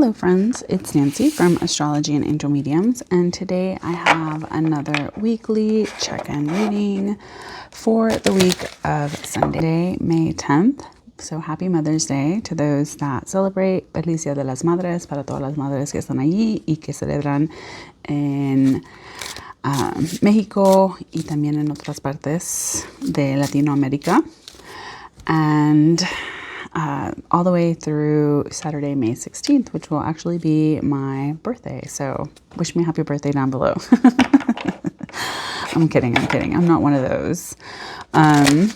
Hello friends, it's Nancy from Astrology and Angel Mediums, and today I have another weekly check-in reading for the week of Sunday, May 10th. So happy Mother's Day to those that celebrate. Feliz Día de las Madres para todas las madres que están allí y que celebran en México y también en otras partes de Latinoamérica. And all the way through Saturday, May 16th, which will actually be my birthday. So wish me a happy birthday down below. I'm kidding. I'm not one of those. And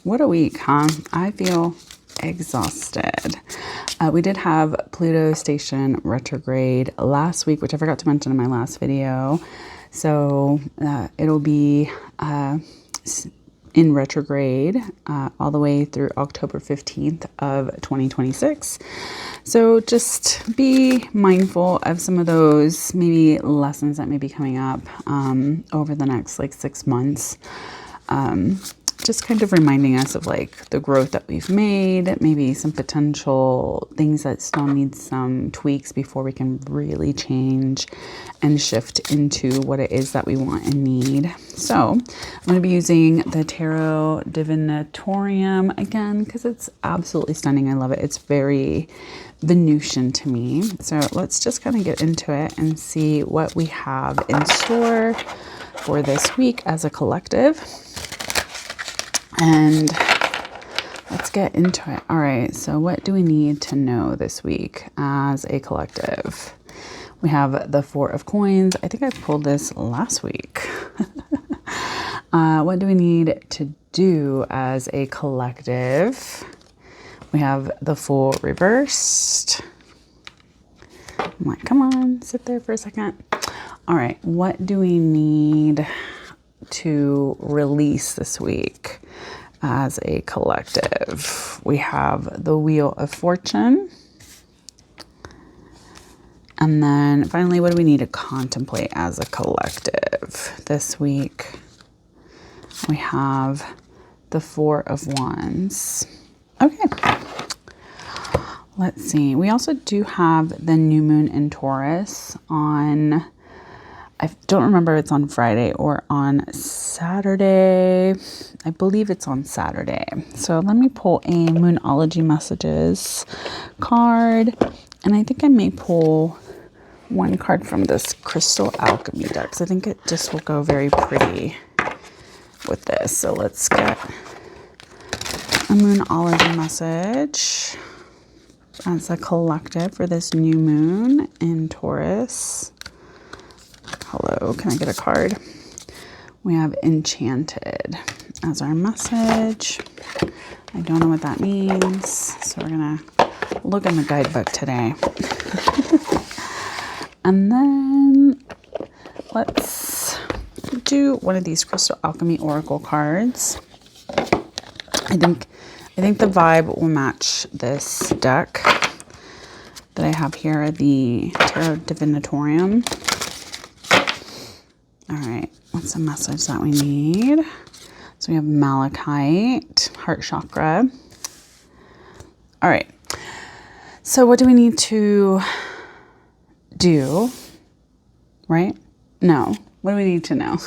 what a week, huh? I feel exhausted. We did have Pluto station retrograde last week, which I forgot to mention in my last video. So it'll be in retrograde all the way through October 15th of 2026. So just be mindful of some of those maybe lessons that may be coming up over the next 6 months. Just kind of reminding us of the growth that we've made, maybe some potential things that still need some tweaks before we can really change and shift into what it is that we want and need. So I'm going to be using the Tarot Divinatorium again because it's absolutely stunning. I love it. It's very Venusian to me. So let's just kind of get into it and see what we have in store for this week as a collective. And let's get into it. All right, so what do we need to know this week as a collective? We have the Four of Coins. I think I pulled this last week. What do we need to do as a collective? We have the Fool reversed. I'm like, come on, sit there for a second. All right, what do we need to release this week as a collective? We have the Wheel of Fortune. And then finally, what do we need to contemplate as a collective this week? We have the Four of Wands. Okay. Let's see. We also do have the new moon in Taurus on, I don't remember if it's on Friday or on Saturday. I believe it's on Saturday. So let me pull a Moonology Messages card. And I think I may pull one card from this Crystal Alchemy deck, because I think it just will go very pretty with this. So let's get a Moonology message as a collective for this new moon in Taurus. Hello, can I get a card? We have Enchanted as our message. I don't know what that means, so we're gonna look in the guidebook today. And then let's do one of these Crystal Alchemy Oracle cards. I think the vibe will match this deck that I have here, the Tarot Divinatorium. All right, what's the message that we need? So we have Malachite, Heart Chakra. All right, so what do we need to do, right? No, what do we need to know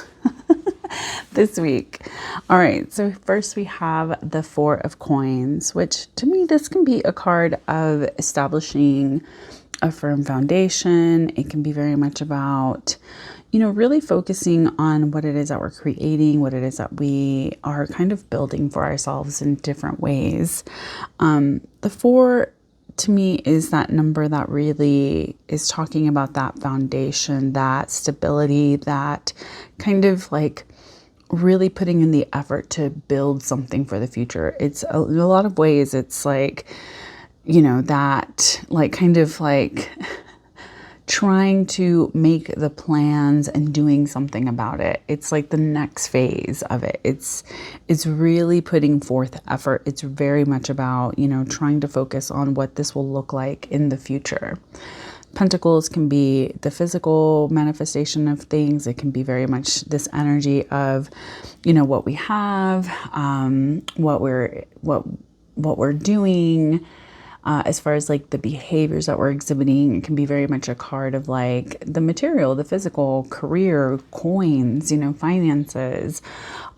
this week? All right, so first we have the Four of Coins, which to me, this can be a card of establishing a firm foundation. It can be very much about, really focusing on what it is that we're creating, what it is that we are kind of building for ourselves in different ways. The four, to me, is that number that really is talking about that foundation, that stability, that kind of really putting in the effort to build something for the future. It's in a lot of ways, it's that kind of trying to make the plans and doing something about it. It's the next phase of it. It's really putting forth effort. It's very much about, trying to focus on what this will look like in the future. Pentacles can be the physical manifestation of things. It can be very much this energy of, what we have, what we're doing, as far as like the behaviors that we're exhibiting. It can be very much a card of like the material, the physical, career, coins, finances,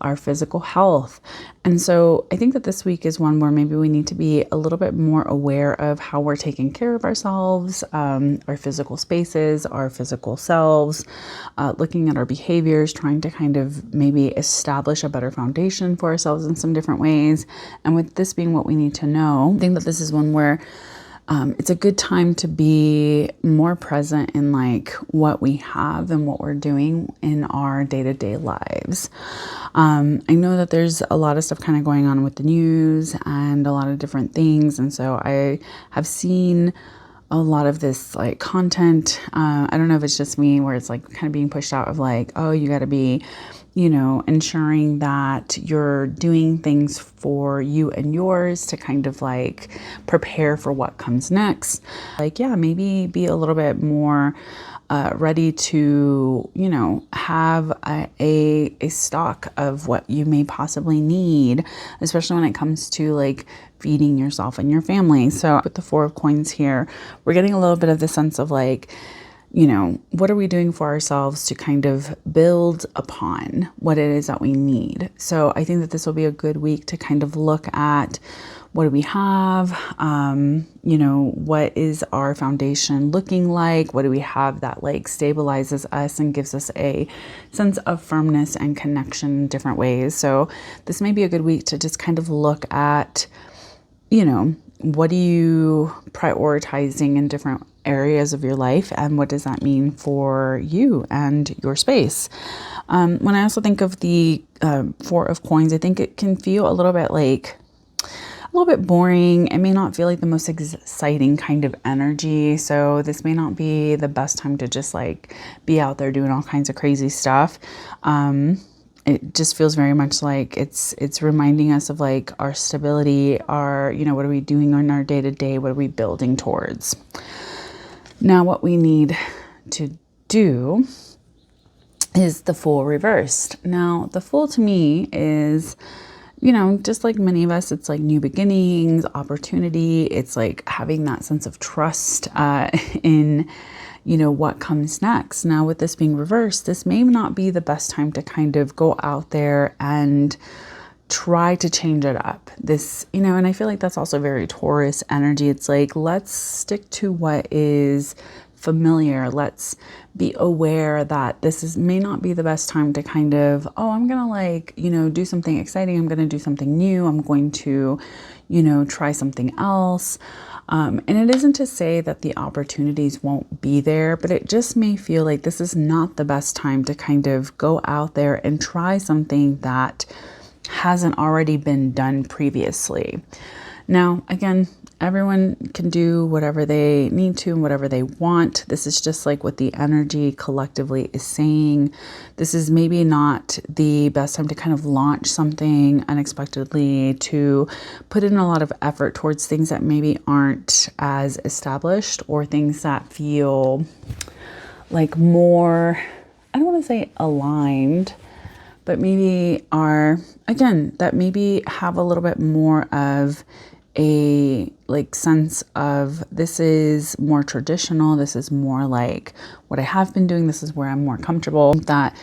our physical health. And so I think that this week is one where maybe we need to be a little bit more aware of how we're taking care of ourselves, our physical spaces, our physical selves, looking at our behaviors, trying to kind of maybe establish a better foundation for ourselves in some different ways. And with this being what we need to know, I think that this is one where it's a good time to be more present in like what we have and what we're doing in our day-to-day lives. I know that there's a lot of stuff kind of going on with the news and a lot of different things. And so I have seen a lot of this like content. I don't know if it's just me where it's like kind of being pushed out of like, oh, you got to be, ensuring that you're doing things for you and yours to kind of like prepare for what comes next. Like, yeah, maybe be a little bit more ready to, have a stock of what you may possibly need, especially when it comes to like feeding yourself and your family. So with the Four of Coins here, we're getting a little bit of the sense of like, what are we doing for ourselves to kind of build upon what it is that we need? So I think that this will be a good week to kind of look at what do we have? What is our foundation looking like? What do we have that like stabilizes us and gives us a sense of firmness and connection in different ways? So this may be a good week to just kind of look at, what are you prioritizing in different areas of your life, and what does that mean for you and your space? When I also think of the Four of Coins, I think it can feel a little bit boring. It may not feel like the most exciting kind of energy. So this may not be the best time to just like be out there doing all kinds of crazy stuff. It just feels very much like it's reminding us of like our stability, our, what are we doing on our day to day? What are we building towards? Now, what we need to do is the Fool reversed. Now, the Fool to me is, just like many of us, it's like new beginnings, opportunity. It's like having that sense of trust in, what comes next. Now, with this being reversed, this may not be the best time to kind of go out there and try to change it up. This, and I feel like that's also very Taurus energy. It's like, let's stick to what is familiar. Let's be aware that may not be the best time to kind of, I'm going to like, do something exciting. I'm going to do something new. I'm going to, try something else. And it isn't to say that the opportunities won't be there, but it just may feel like this is not the best time to kind of go out there and try something that hasn't already been done previously. Now, again, everyone can do whatever they need to and whatever they want. This is just like what the energy collectively is saying. This is maybe not the best time to kind of launch something unexpectedly, to put in a lot of effort towards things that maybe aren't as established, or things that feel like more, I don't want to say aligned, but maybe are, again, that maybe have a little bit more of a like sense of, this is more traditional. This is more like what I have been doing. This is where I'm more comfortable. That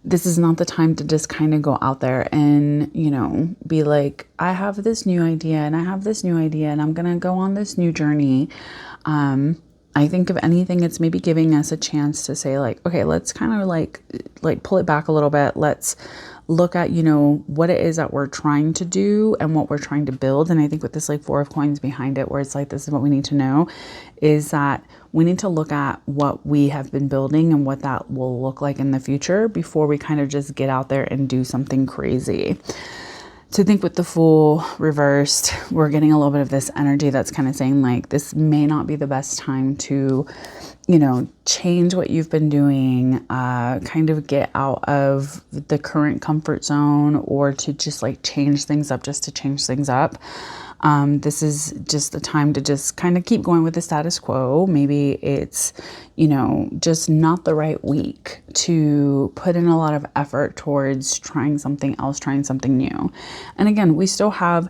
this is not the time to just kind of go out there and, be like, I have this new idea and I have this new idea and I'm going to go on this new journey. I think if anything, it's maybe giving us a chance to say like, okay, let's kind of like pull it back a little bit. Let's look at, what it is that we're trying to do and what we're trying to build. And I think with this like Four of Coins behind it, where it's like, this is what we need to know, is that we need to look at what we have been building and what that will look like in the future before we kind of just get out there and do something crazy. So I think with the Fool reversed, we're getting a little bit of this energy that's kind of saying like, this may not be the best time to, change what you've been doing, kind of get out of the current comfort zone, or to just like change things up just to change things up. This is just the time to just kind of keep going with the status quo. Maybe it's, just not the right week to put in a lot of effort towards trying something else, trying something new. And again, we still have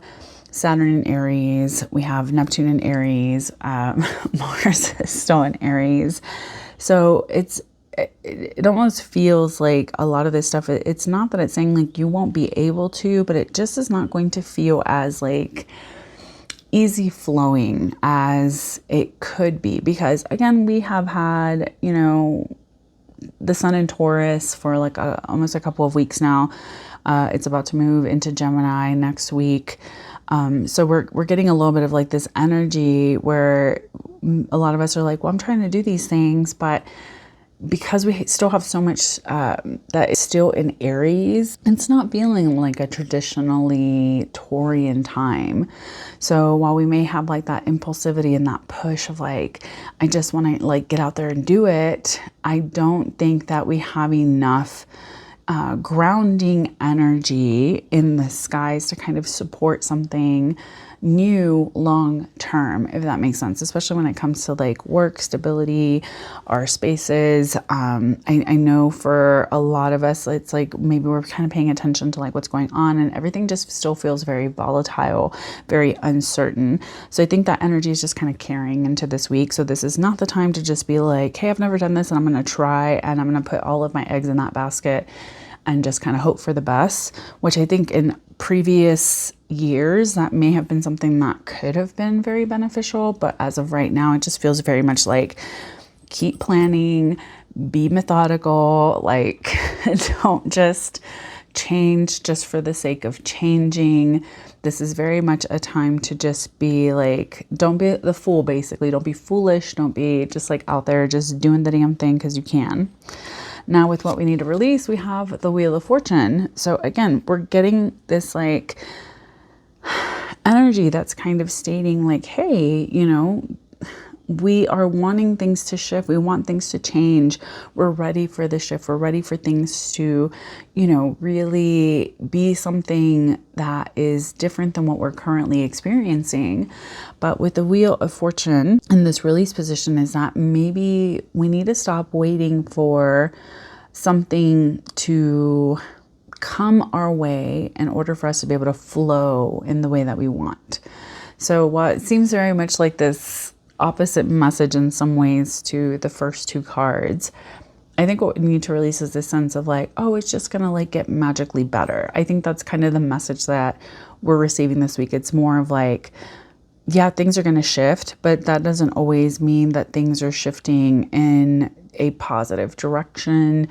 Saturn in Aries, we have Neptune in Aries, Mars is still in Aries. So it almost feels like a lot of this stuff, it's not that it's saying like you won't be able to, but it just is not going to feel as like easy flowing as it could be. Because again, we have had, you know, the sun in Taurus for like almost a couple of weeks now. It's about to move into Gemini next week. So we're getting a little bit of like this energy where a lot of us are like, well, I'm trying to do these things, but because we still have so much that is still in Aries, it's not feeling like a traditionally Taurian time. So while we may have like that impulsivity and that push of like, I just want to like get out there and do it, I don't think that we have enough grounding energy in the skies to kind of support something new long term, if that makes sense, especially when it comes to like work stability, our spaces. I know for a lot of us, it's like maybe we're kind of paying attention to like what's going on, and everything just still feels very volatile, very uncertain. So I think that energy is just kind of carrying into this week. So this is not the time to just be like, hey, I've never done this and I'm going to try and I'm going to put all of my eggs in that basket and just kind of hope for the best, which I think in previous years that may have been something that could have been very beneficial. But as of right now, it just feels very much like keep planning, be methodical, like don't just change just for the sake of changing. This is very much a time to just be like, don't be the fool, basically. Don't be foolish. Don't be just like out there just doing the damn thing because you can. Now with what we need to release, we have the Wheel of Fortune. So again, we're getting this like energy that's kind of stating like, hey, you know, we are wanting things to shift. We want things to change. We're ready for the shift. We're ready for things to, you know, really be something that is different than what we're currently experiencing. But with the Wheel of Fortune in this release position is that maybe we need to stop waiting for something to come our way in order for us to be able to flow in the way that we want. So while it seems very much like this opposite message in some ways to the first two cards, I think what we need to release is this sense of like, oh, it's just gonna like get magically better. I think that's kind of the message that we're receiving this week. It's more of like, yeah, things are gonna shift, but that doesn't always mean that things are shifting in a positive direction.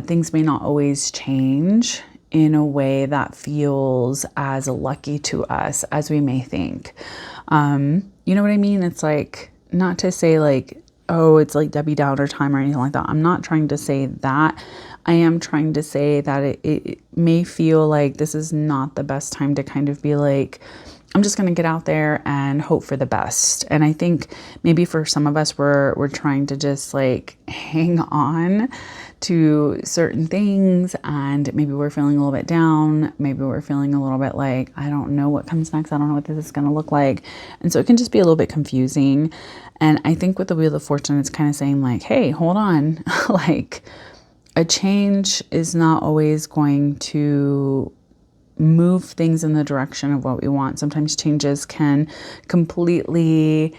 Things may not always change in a way that feels as lucky to us as we may think. You know what I mean? It's like, not to say like, oh, it's like Debbie Downer time or anything like that. I'm not trying to say that. I am trying to say that it may feel like this is not the best time to kind of be like, I'm just going to get out there and hope for the best. And I think maybe for some of us, we're trying to just like hang on to certain things, and maybe we're feeling a little bit down. Maybe we're feeling a little bit like, I don't know what comes next. I don't know what this is going to look like. And so it can just be a little bit confusing. And I think with the Wheel of Fortune, it's kind of saying like, hey, hold on. Like a change is not always going to move things in the direction of what we want. Sometimes changes can completely,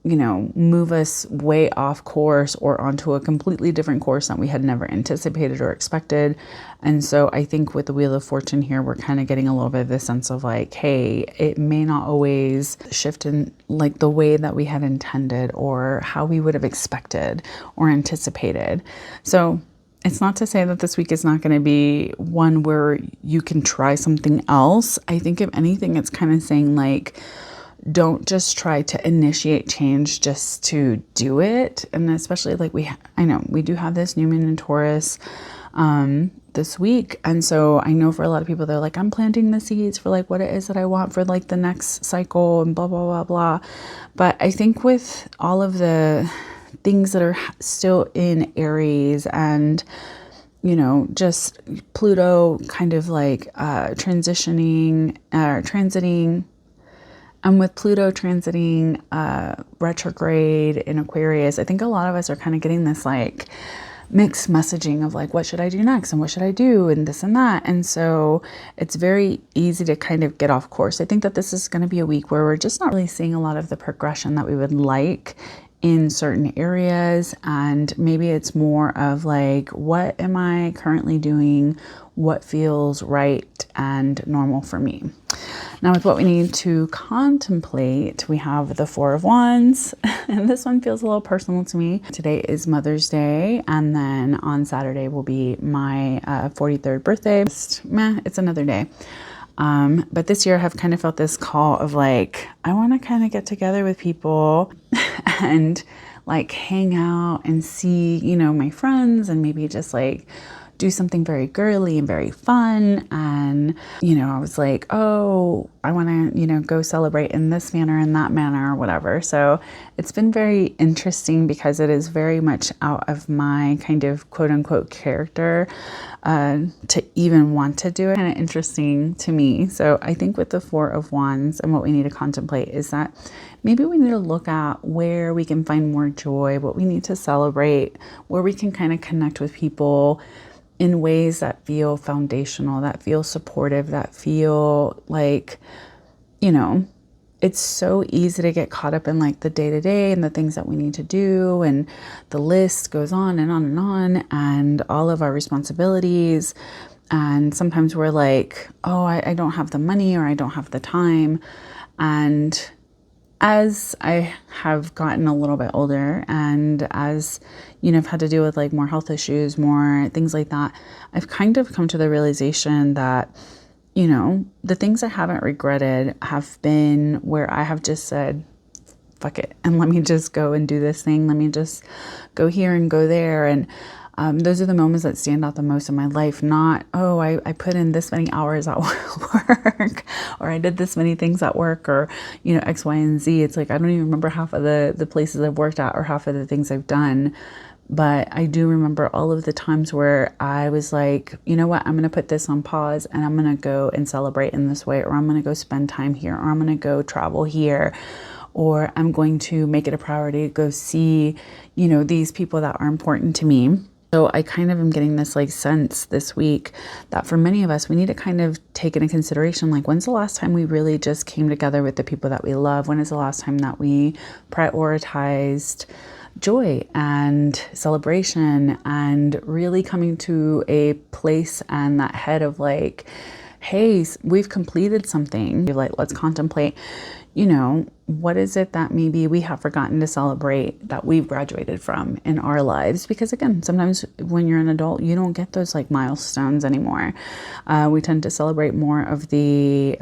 you know, move us way off course or onto a completely different course that we had never anticipated or expected. And so I think with the Wheel of Fortune here, we're kind of getting a little bit of this sense of like, hey, it may not always shift in like the way that we had intended or how we would have expected or anticipated. So it's not to say that this week is not going to be one where you can try something else. I think if anything, it's kind of saying like, don't just try to initiate change just to do it. And especially like I know we do have this new moon in Taurus this week. And so I know for a lot of people, they're like, I'm planting the seeds for like what it is that I want for like the next cycle and blah, blah, blah, blah. But I think with all of the things that are still in Aries and, you know, just Pluto kind of like transiting, and with Pluto transiting retrograde in Aquarius, I think a lot of us are kind of getting this like mixed messaging of like, what should I do next? And what should I do? And this and that. And so it's very easy to kind of get off course. I think that this is going to be a week where we're just not really seeing a lot of the progression that we would like in certain areas. And maybe it's more of like, what am I currently doing? What feels right and normal for me? Now, with what we need to contemplate, we have the Four of Wands, and this one feels a little personal to me. Today is Mother's Day, and then on Saturday will be my 43rd birthday. Just, it's another day. But this year I have kind of felt this call of like, I want to kind of get together with people and like hang out and see, you know, my friends, and maybe just like do something very girly and very fun. And, you know, I was like, oh, I want to, you know, go celebrate in this manner and that manner or whatever. So it's been very interesting because it is very much out of my kind of quote unquote character to even want to do it. Kind of interesting to me. So I think with the Four of Wands and what we need to contemplate is that maybe we need to look at where we can find more joy, what we need to celebrate, where we can kind of connect with people in ways that feel foundational, that feel supportive, that feel like, you know, it's so easy to get caught up in like the day-to-day and the things that we need to do, and the list goes on and on and on, and all of our responsibilities. And sometimes we're like, oh, I don't have the money, or I don't have the time. And as I have gotten a little bit older, and as, you know, I've had to deal with like more health issues, more things like that, I've kind of come to the realization that, you know, the things I haven't regretted have been where I have just said, fuck it, and let me just go and do this thing. Let me just go here and go there. And those are the moments that stand out the most in my life. Not, oh, I put in this many hours at work, or I did this many things at work, or, you know, X, Y, and Z. It's like, I don't even remember half of the places I've worked at or half of the things I've done. But I do remember all of the times where I was like, you know what, I'm going to put this on pause, and I'm going to go and celebrate in this way, or I'm going to go spend time here, or I'm going to go travel here, or I'm going to make it a priority to go see, you know, these people that are important to me. So I kind of am getting this like sense this week that for many of us, we need to kind of take into consideration, like, when's the last time we really just came together with the people that we love? When is the last time that we prioritized joy and celebration and really coming to a place and that head of like, hey, we've completed something. Like, let's contemplate, you know, what is it that maybe we have forgotten to celebrate that we've graduated from in our lives? Because again, sometimes when you're an adult, you don't get those like milestones anymore. We tend to celebrate more of the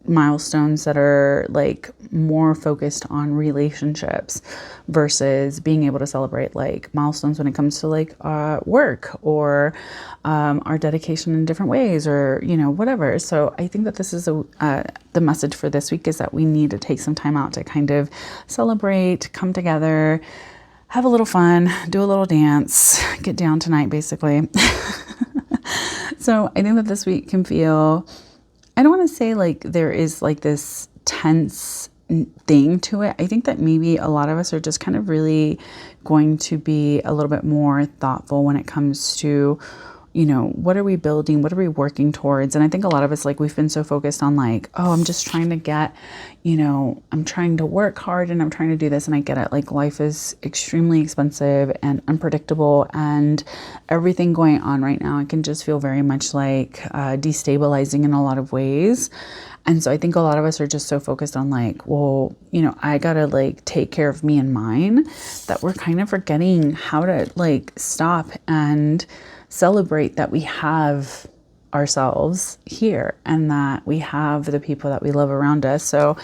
milestones that are like more focused on relationships versus being able to celebrate like milestones when it comes to like work or our dedication in different ways, or, you know, whatever. So I think that this is the message for this week is that we need to take some time out to kind of celebrate, come together, have a little fun, do a little dance, get down tonight, basically. So I think that this week can feel, I don't want to say like there is like this tense thing to it. I think that maybe a lot of us are just kind of really going to be a little bit more thoughtful when it comes to, you know, what are we building? What are we working towards? And I think a lot of us, like, we've been so focused on like, oh, I'm just trying to get, you know, I'm trying to work hard and I'm trying to do this. And I get it. Like, life is extremely expensive and unpredictable, and everything going on right now, it can just feel very much like destabilizing in a lot of ways. And so I think a lot of us are just so focused on like, well, you know, I gotta like take care of me and mine, that we're kind of forgetting how to like stop and celebrate that we have ourselves here and that we have the people that we love around us. So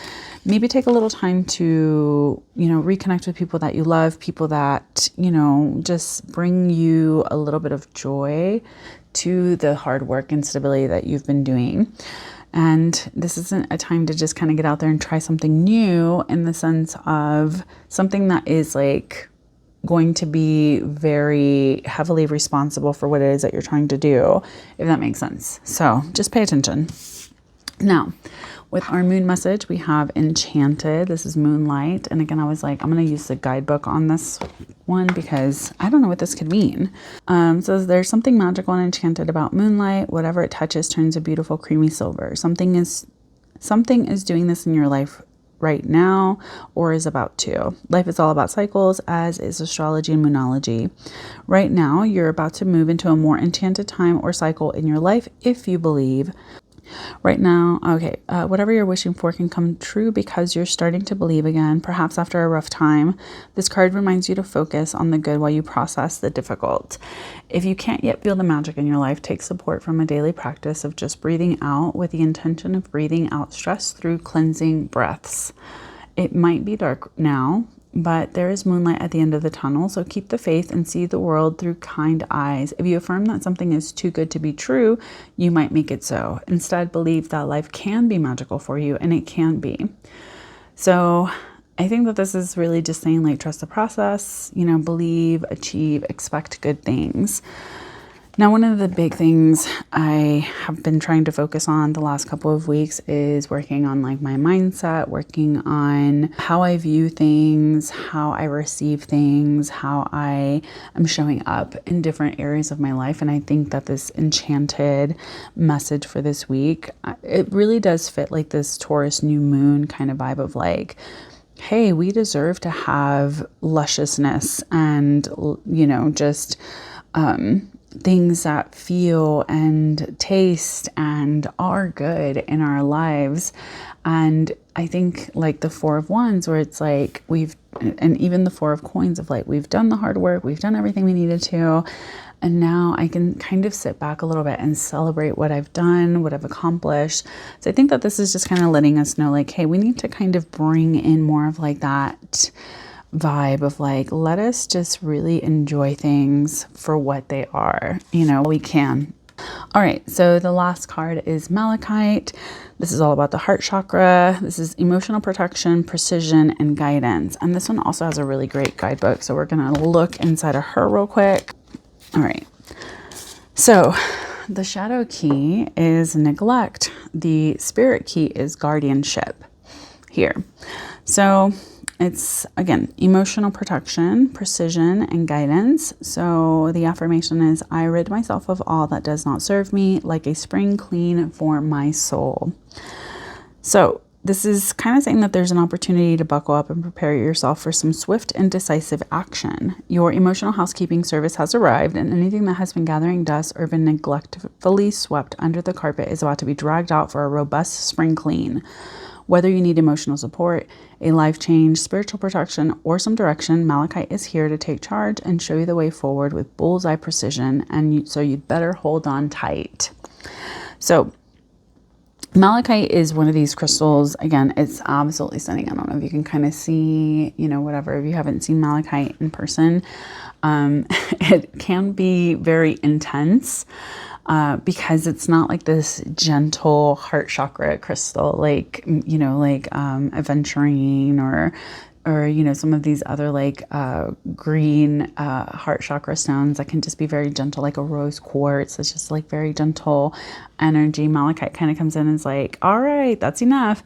maybe take a little time to, you know, reconnect with people that you love, people that, you know, just bring you a little bit of joy to the hard work and stability that you've been doing. And this isn't a time to just kind of get out there and try something new, in the sense of something that is like going to be very heavily responsible for what it is that you're trying to do, if that makes sense. So just pay attention. Now, with our moon message, we have enchanted. This is moonlight. And again, I was like, I'm going to use the guidebook on this one because I don't know what this could mean. So there's something magical and enchanted about moonlight. Whatever it touches turns a beautiful creamy silver. Something is doing this in your life right now or is about to. Life is all about cycles, as is astrology and moonology. Right now, you're about to move into a more enchanted time or cycle in your life if you believe. Right now, okay, whatever you're wishing for can come true because you're starting to believe again, perhaps after a rough time. This card reminds you to focus on the good while you process the difficult. If you can't yet feel the magic in your life, take support from a daily practice of just breathing out with the intention of breathing out stress through cleansing breaths. It might be dark now, but there is moonlight at the end of the tunnel, so keep the faith and see the world through kind eyes. If you affirm that something is too good to be true, you might make it so. Instead, believe that life can be magical for you, and it can be. So I think that this is really just saying, like, trust the process, believe, achieve, expect good things. Now, one of the big things I have been trying to focus on the last couple of weeks is working on like my mindset, working on how I view things, how I receive things, how I am showing up in different areas of my life. And I think that this enchanted message for this week, it really does fit like this Taurus new moon kind of vibe of like, hey, we deserve to have lusciousness and, just, things that feel and taste and are good in our lives. And I think like the Four of Wands, where it's like and even the Four of Coins of like, we've done the hard work, we've done everything we needed to. And now I can kind of sit back a little bit and celebrate what I've done, what I've accomplished. So I think that this is just kind of letting us know like, hey, we need to kind of bring in more of like that vibe of like, let us just really enjoy things for what they are, we can. All right, so the last card is Malachite. This is all about the heart chakra. This is emotional protection, precision, and guidance. And this one also has a really great guidebook. So we're going to look inside of her real quick. All right, so the shadow key is neglect. The spirit key is guardianship here. So it's, again, emotional protection, precision, and guidance. So the affirmation is, I rid myself of all that does not serve me, like a spring clean for my soul. So this is kind of saying that there's an opportunity to buckle up and prepare yourself for some swift and decisive action. Your emotional housekeeping service has arrived, and anything that has been gathering dust or been neglectfully swept under the carpet is about to be dragged out for a robust spring clean. Whether you need emotional support, a life change, spiritual protection, or some direction, Malachite is here to take charge and show you the way forward with bullseye precision, and so you'd better hold on tight. So Malachite is one of these crystals. Again, it's absolutely stunning. I don't know if you can kind of see, whatever, if you haven't seen Malachite in person. It can be very intense. Because it's not like this gentle heart chakra crystal, like, aventurine or some of these other like green heart chakra stones that can just be very gentle, like a rose quartz. It's just like very gentle energy. Malachite kind of comes in and is like, all right, that's enough.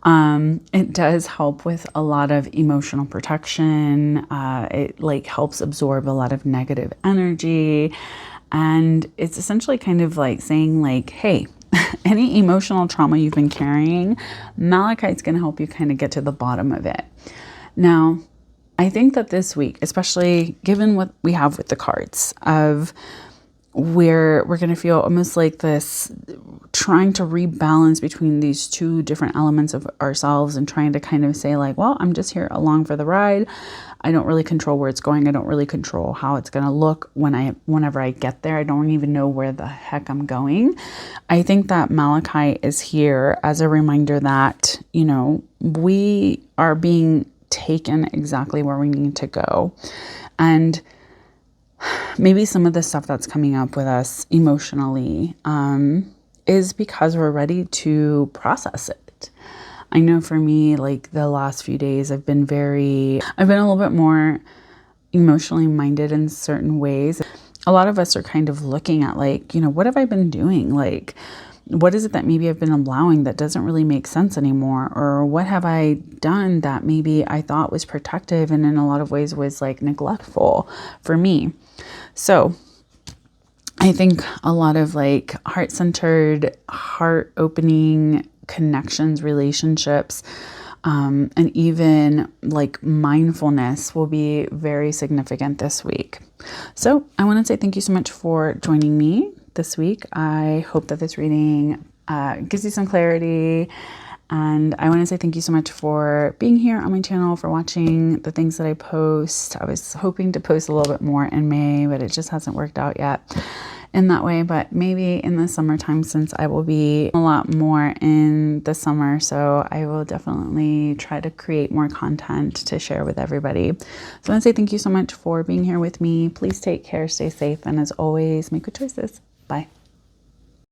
It does help with a lot of emotional protection. It like helps absorb a lot of negative energy. And it's essentially kind of like saying like, hey, any emotional trauma you've been carrying, Malachite's going to help you kind of get to the bottom of it. Now, I think that this week, especially given what we have with the cards of where we're going to feel almost like this trying to rebalance between these two different elements of ourselves and trying to kind of say like, well, I'm just here along for the ride. I don't really control where it's going. I don't really control how it's going to look whenever I get there. I don't even know where the heck I'm going. I think that Malachite is here as a reminder that, we are being taken exactly where we need to go. And maybe some of the stuff that's coming up with us emotionally is because we're ready to process it. I know for me, like the last few days, I've been a little bit more emotionally minded in certain ways. A lot of us are kind of looking at like, what have I been doing? Like, what is it that maybe I've been allowing that doesn't really make sense anymore? Or what have I done that maybe I thought was protective and in a lot of ways was like neglectful for me? So I think a lot of like heart-centered, heart-opening connections, relationships, and even like mindfulness will be very significant this week. So I want to say thank you so much for joining me this week. I hope that this reading gives you some clarity. And I want to say thank you so much for being here on my channel, for watching the things that I post. I was hoping to post a little bit more in May, but it just hasn't worked out yet in that way. But maybe in the summertime, since I will be a lot more in the summer. So I will definitely try to create more content to share with everybody. So I want to say thank you so much for being here with me. Please take care, stay safe, and as always, make good choices. Bye.